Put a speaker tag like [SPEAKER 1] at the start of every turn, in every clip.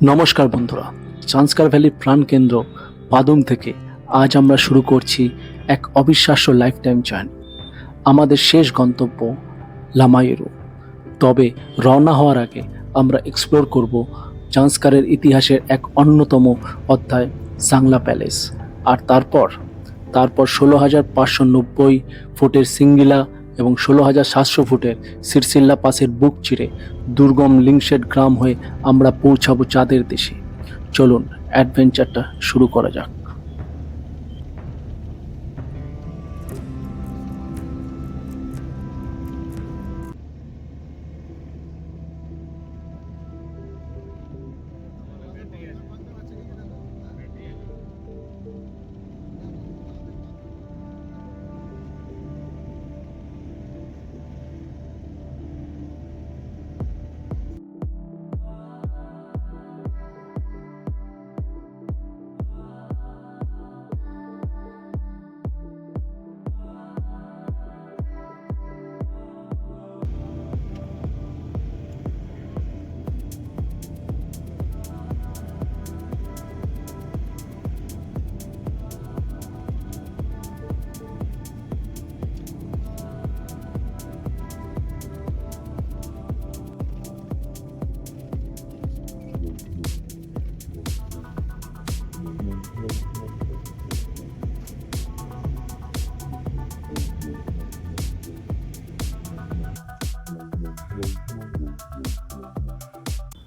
[SPEAKER 1] নমস্কার বন্ধুরা, জান্সকার ভ্যালির প্রাণকেন্দ্র পাদুম থেকে আজ আমরা শুরু করছি এক অবিশ্বাস্য লাইফ টাইম জার্নি। আমাদের শেষ গন্তব্য লামায়ুরু। তবে রওনা হওয়ার আগে আমরা এক্সপ্লোর করব জান্সকারের ইতিহাসের এক অন্যতম অধ্যায়, জাংলা প্যালেস। আর তারপর 16,590 ফুটের সিঙ্গিলা এবং 16,700 ফুটের সিরসিল্লা পাসের বুক চিরে দুর্গম লিংশেড গ্রাম হয়ে আমরা পৌঁছাবো চাঁদের দেশে। চলুন অ্যাডভেঞ্চারটা শুরু করা যাক।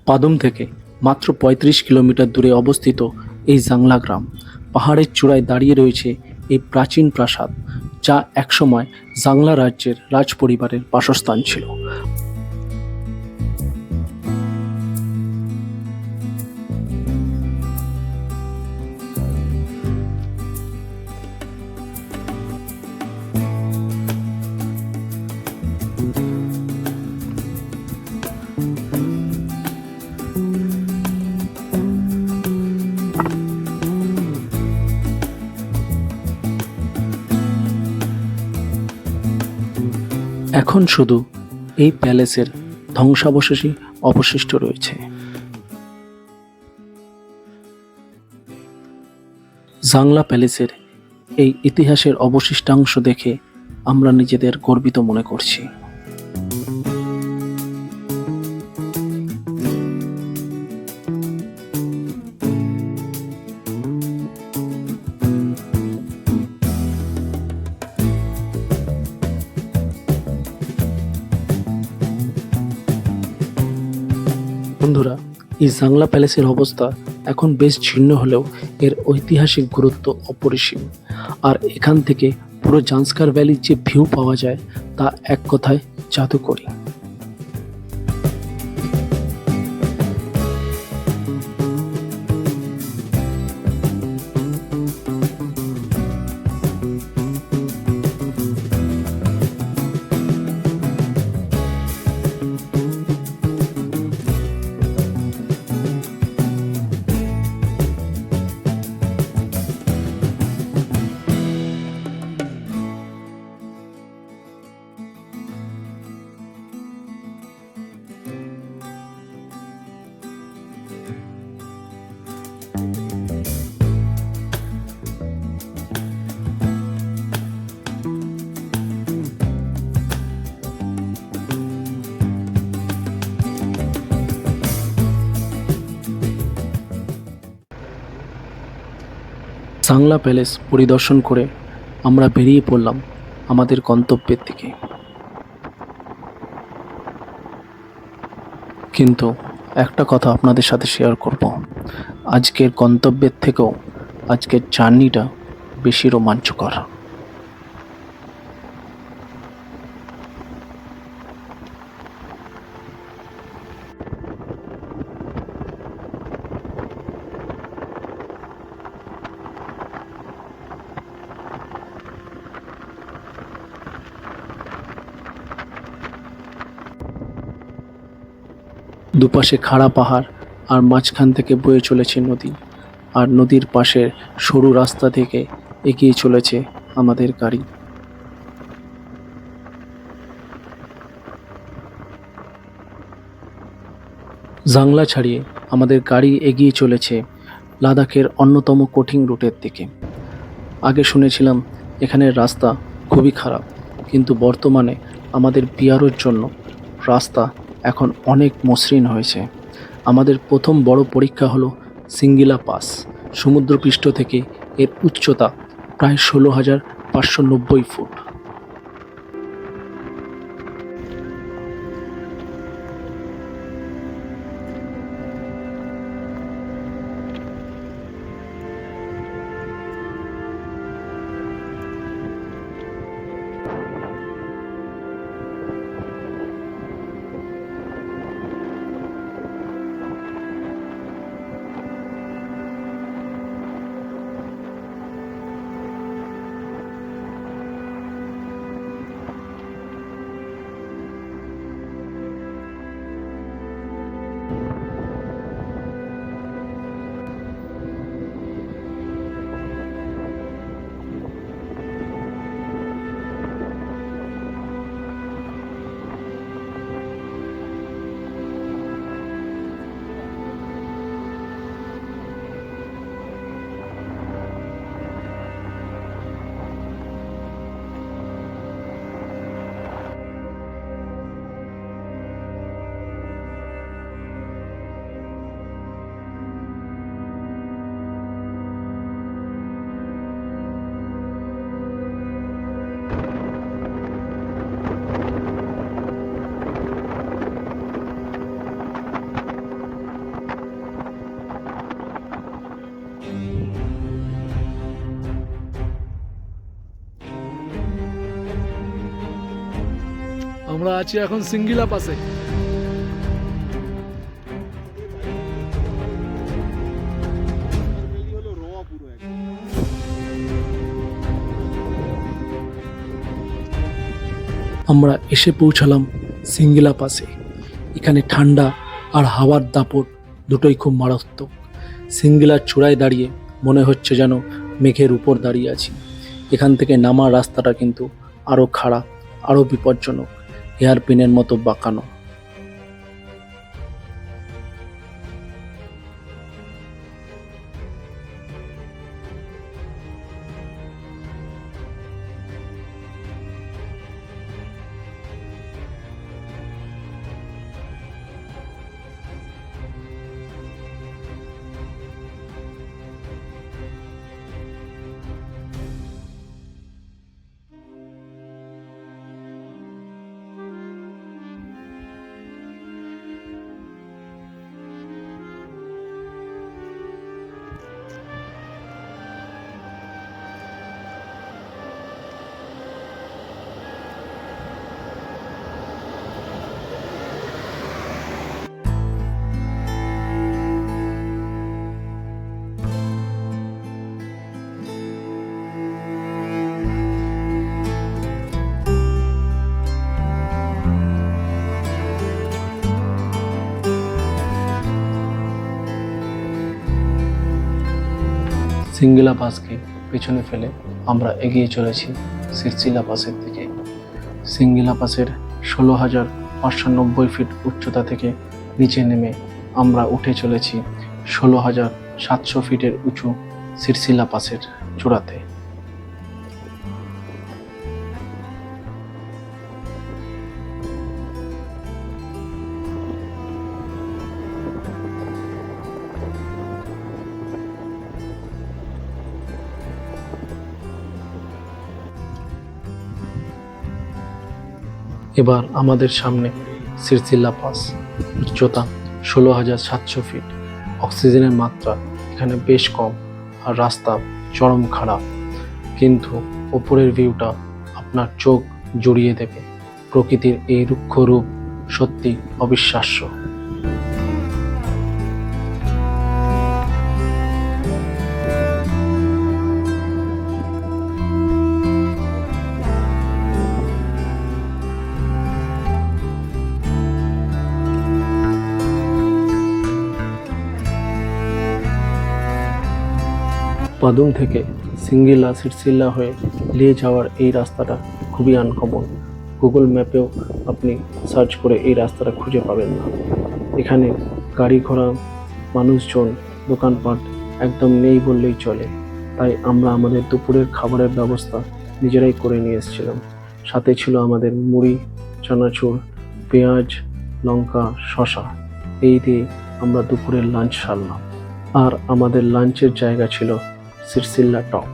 [SPEAKER 1] পাদুম থেকে মাত্র ৩৫ কিলোমিটার দূরে অবস্থিত এই জাংলা গ্রাম। পাহাড়ের চূড়ায় দাঁড়িয়ে রয়েছে এই প্রাচীন প্রাসাদ, যা একসময় জাংলা রাজ্যের রাজপরিবারের বাসস্থান ছিল। এখন শুধু এই প্যালেসের ধ্বংসাবশেষই অবশিষ্ট রয়েছে। জাংলা প্যালেসের এই ইতিহাসের অবশিষ্টাংশ দেখে আমরা নিজেদের গর্বিত মনে করছি। বন্ধুরা, এই জাংলা প্যালেসের অবস্থা এখন বেশ জীর্ণ হলেও এর ঐতিহাসিক গুরুত্ব অপরিসীম। আর এখান থেকে পুরো জান্সকার ভ্যালির যে ভিউ পাওয়া যায় তা এক কথায় জাদুকরী। জাংলা প্যালেস পরিদর্শন করে আমরা বেরিয়ে পড়লাম আমাদের গন্তব্যের দিকে। কিন্তু একটা কথা আপনাদের সাথে শেয়ার করব, আজকের গন্তব্যের থেকেও আজকের জার্নিটা বেশি রোমাঞ্চকর। দুপাশে খাড়া পাহাড় আর মাঝখান থেকে বয়ে চলেছে নদী, আর নদীর পাশের সরু রাস্তা থেকে এগিয়ে চলেছে আমাদের গাড়ি। জাংলা ছাড়িয়ে আমাদের গাড়ি এগিয়ে চলেছে লাদাখের অন্যতম কঠিন রুটের দিকে। আগে শুনেছিলাম এখানের রাস্তা খুবই খারাপ, কিন্তু বর্তমানে আমাদের পিয়ারোর জন্য রাস্তা এখন অনেক মসৃণ হয়েছে। আমাদের প্রথম বড় পরীক্ষা হলো সিঙ্গিলা পাস। সমুদ্রপৃষ্ঠ থেকে এর উচ্চতা প্রায় 16,590 ফুট।
[SPEAKER 2] আমরা আছি এখন সিঙ্গিলা পাসে।
[SPEAKER 1] আমরা এসে পৌঁছালাম সিঙ্গিলা পাসে। এখানে ঠান্ডা আর হাওয়ার দাপট দুটোই খুব মারাত্মক। সিঙ্গিলার চূড়ায় দাঁড়িয়ে মনে হচ্ছে যেন মেঘের উপর দাঁড়িয়ে আছি। এখান থেকে নামার রাস্তাটা কিন্তু আরও খারাপ, আরও বিপজ্জনক, এয়ারপিনের মতো বাঁকানো। সিঙ্গিলা পাসকে পেছনে ফেলে আমরা এগিয়ে চলেছি সিরসিলা পাসের দিকে। সিঙ্গিলা পাসের 16,590 ফিট উচ্চতা থেকে নিচে নেমে আমরা উঠে চলেছি 16,700 ফিটের উঁচু সিরসিলা পাসের চূড়াতে। এবার আমাদের সামনে সিরসিলা পাস, উচ্চতা 16,700 ফিট। অক্সিজেনের মাত্রা এখানে বেশ কম আর রাস্তা চরম খারাপ, কিন্তু ওপরের ভিউটা আপনার চোখ জুড়িয়ে দেবে। প্রকৃতির এই রুক্ষ রূপ সত্যি অবিশ্বাস্য। পাদুং থেকে সিঙ্গিলা সিরসিলা হয়ে লে যাওয়ার এই রাস্তাটা খুবই আনকমন। গুগল ম্যাপেও আপনি সার্চ করে এই রাস্তাটা খুঁজে পাবেন না। এখানে গাড়ি ঘোড়া, মানুষজন, দোকানপাট একদম নেই বললেই চলে। তাই আমরা আমাদের দুপুরের খাবারের ব্যবস্থা নিজেরাই করে নিয়ে এসেছিলাম। সাথে ছিল আমাদের মুড়ি, চানাচুর, পেঁয়াজ, লঙ্কা, শসা। এই দিয়ে আমরা দুপুরের লাঞ্চ সারলাম। আর আমাদের লাঞ্চের জায়গা ছিল সিরসিল্লা টপ।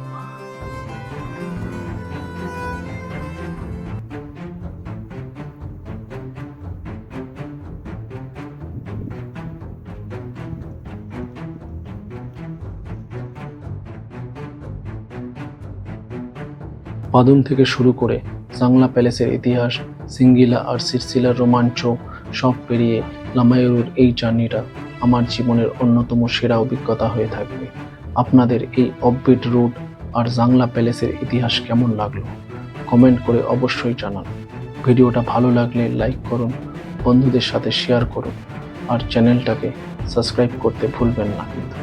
[SPEAKER 1] বাদুম থেকে শুরু করে জাংলা প্যালেসের ইতিহাস, সিঙ্গিলা আর সিরসিলার রোমাঞ্চ সব পেরিয়ে লামায়ুরুর এই জার্নিটা আমার জীবনের অন্যতম সেরা অভিজ্ঞতা হয়ে থাকবে। আপনাদের এই অফবিট রুট আর জাংলা প্যালেসের ইতিহাস কেমন লাগলো কমেন্ট করে অবশ্যই জানান। ভিডিওটা ভালো লাগলে লাইক করুন, বন্ধুদের সাথে শেয়ার করুন আর চ্যানেলটাকে সাবস্ক্রাইব করতে ভুলবেন না কিন্তু।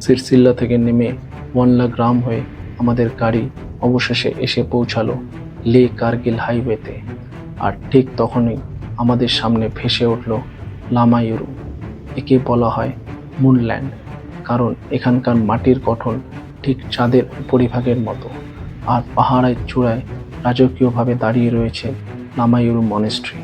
[SPEAKER 1] সিরসিল্লা থেকে নেমে ওয়ানলা গ্রাম হয়ে আমাদের গাড়ি অবশেষে এসে পৌঁছালো লে কার্গিল হাইওয়েতে। আর ঠিক তখনই আমাদের সামনে ভেসে উঠল লামায়ুরু। একে বলা হয় মুনল্যান্ড, কারণ এখানকার মাটির গঠন ঠিক চাঁদের উপরিভাগের মতো। আর পাহাড়ের চূড়ায় রাজকীয়ভাবে দাঁড়িয়ে রয়েছে লামায়ুরু মনেস্ট্রি।